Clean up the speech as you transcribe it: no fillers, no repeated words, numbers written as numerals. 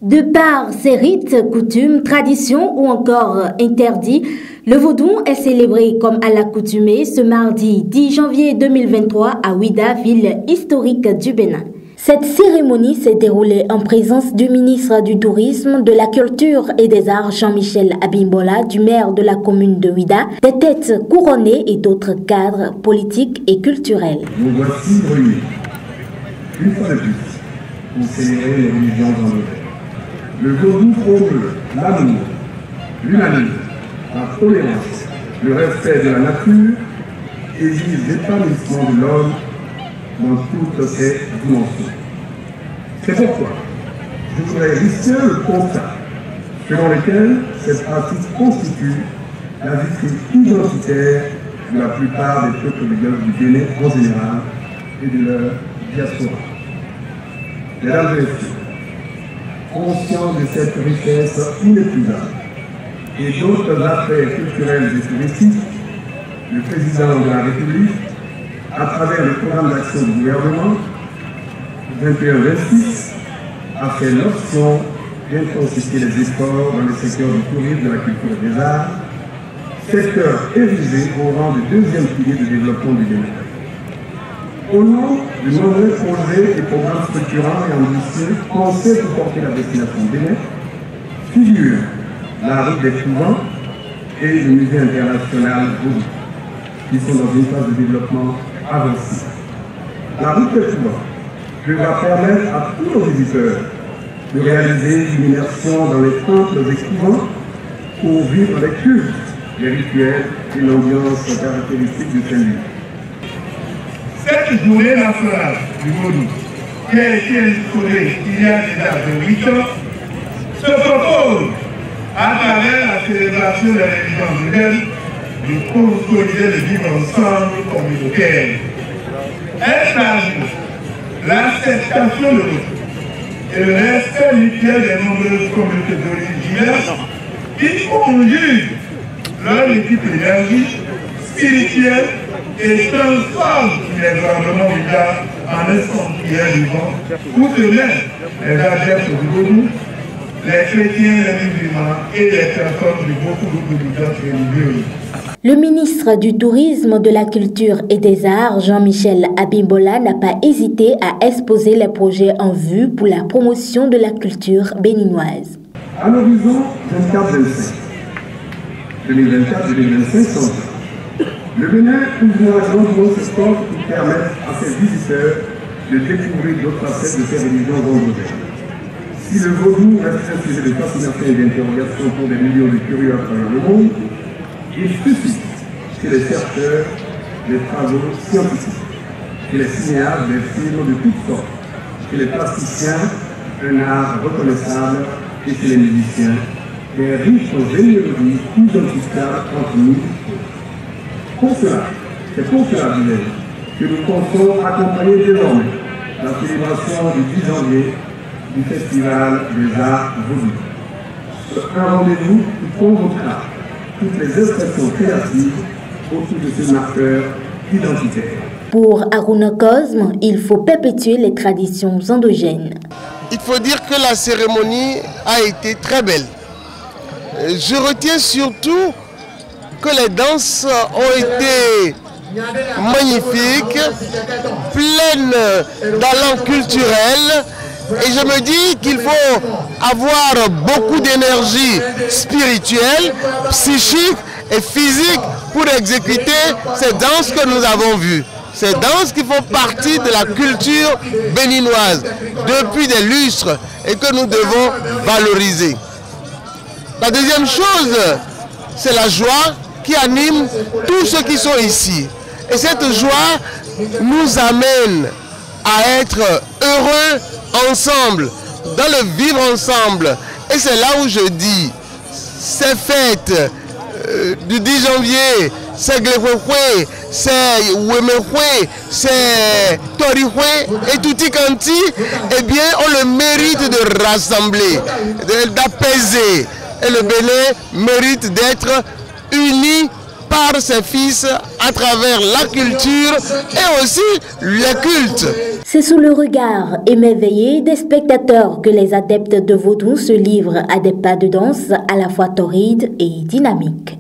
De par ses rites, coutumes, traditions ou encore interdits, le vaudou est célébré comme à l'accoutumée ce mardi 10 janvier 2023 à Ouida, ville historique du Bénin. Cette cérémonie s'est déroulée en présence du ministre du Tourisme, de la Culture et des Arts Jean-Michel Abimbola, du maire de la commune de Ouida, des têtes couronnées et d'autres cadres politiques et culturels. Nous voici réunis, une fois de plus, pour célébrer les religions en Europe. Le vaudou prône l'amour, l'humanisme, la tolérance, le respect de la nature et vise l'épanouissement de l'homme dans toutes ses dimensions. C'est pourquoi je voudrais lister le constat selon lequel cette pratique constitue la vitrine identitaire de la plupart des peuples du Bénin en général et de leur diaspora. Mesdames et messieurs, conscients de cette richesse inépuisable et d'autres aspects culturels et touristiques, le président de la République, à travers le programme d'action du gouvernement 21-26, a fait l'option d'intensifier les efforts dans le secteur du tourisme, de la culture et des arts, secteur érigé au rang du deuxième pilier de développement du Bénin. Au nom de nombreux projets et programmes structurants et ambitieux pensés pour porter la destination Bénin, figure la route des couvents et le musée international Vaudou, qui sont dans une phase de développement avancée. La route des couvents devra permettre à tous nos visiteurs de réaliser une immersion dans les temples des couvents pour vivre les cultes, les rituels et l'ambiance caractéristique du Saint-Lieu. Cette journée nationale du Vaudou, qui a été instaurée il y a déjà 8 ans, se propose, à travers la célébration de la religion moderne, de consolider le vivre ensemble communautaire. Elle traduit l'acceptation de l'autre et le respect mutuel des nombreuses communautés d'origine qui conjuguent leur équipe énergie spirituelle et transforment l'environnement Ouida en un sanctuaire vivant où se mêlent les adeptes du Vaudou, les chrétiens, les musulmans et les personnes de beaucoup d'autres religieuses. Le ministre du Tourisme, de la Culture et des Arts, Jean-Michel Abimbola, n'a pas hésité à exposer les projets en vue pour la promotion de la culture béninoise. À l'horizon 2024-2025, le Bénin ouvrira de nombreuses portes pour permettre à ses visiteurs de découvrir d'autres facettes de ces religions endogènes. Si le vaudou reste un sujet de fascination et d'interrogation pour des millions de curieux à travers le monde, il suscite chez les chercheurs des travaux scientifiques, chez les cinéastes des films de toutes sortes, chez les plasticiens un art reconnaissable et chez les musiciens des riches ingénieries identifiables entre nous. C'est pour cela, que nous comptons accompagner désormais la célébration du 10 janvier du Festival des Arts Vaudou. Un rendez-vous qui convoquera toutes les expressions créatives autour de ce marqueur identitaire. Pour Aruna Cosme, il faut perpétuer les traditions endogènes. Il faut dire que la cérémonie a été très belle. Je retiens surtout que les danses ont été magnifiques, pleines d'allant culturel. Et je me dis qu'il faut avoir beaucoup d'énergie spirituelle, psychique et physique pour exécuter ces danses que nous avons vues. Ces danses qui font partie de la culture béninoise depuis des lustres et que nous devons valoriser. La deuxième chose, c'est la joie qui anime tous ceux qui sont ici. Et cette joie nous amène à être heureux ensemble, dans le vivre ensemble. Et c'est là où je dis, ces fêtes du 10 janvier, c'est Glekwe, c'est Wemekwe, c'est Torihwe et Touti Kanti, eh bien, on le mérite de rassembler, d'apaiser. Et le Bénin mérite d'être uni par ses fils à travers la culture et aussi le culte. C'est sous le regard émerveillé des spectateurs que les adeptes de Vodou se livrent à des pas de danse à la fois torrides et dynamiques.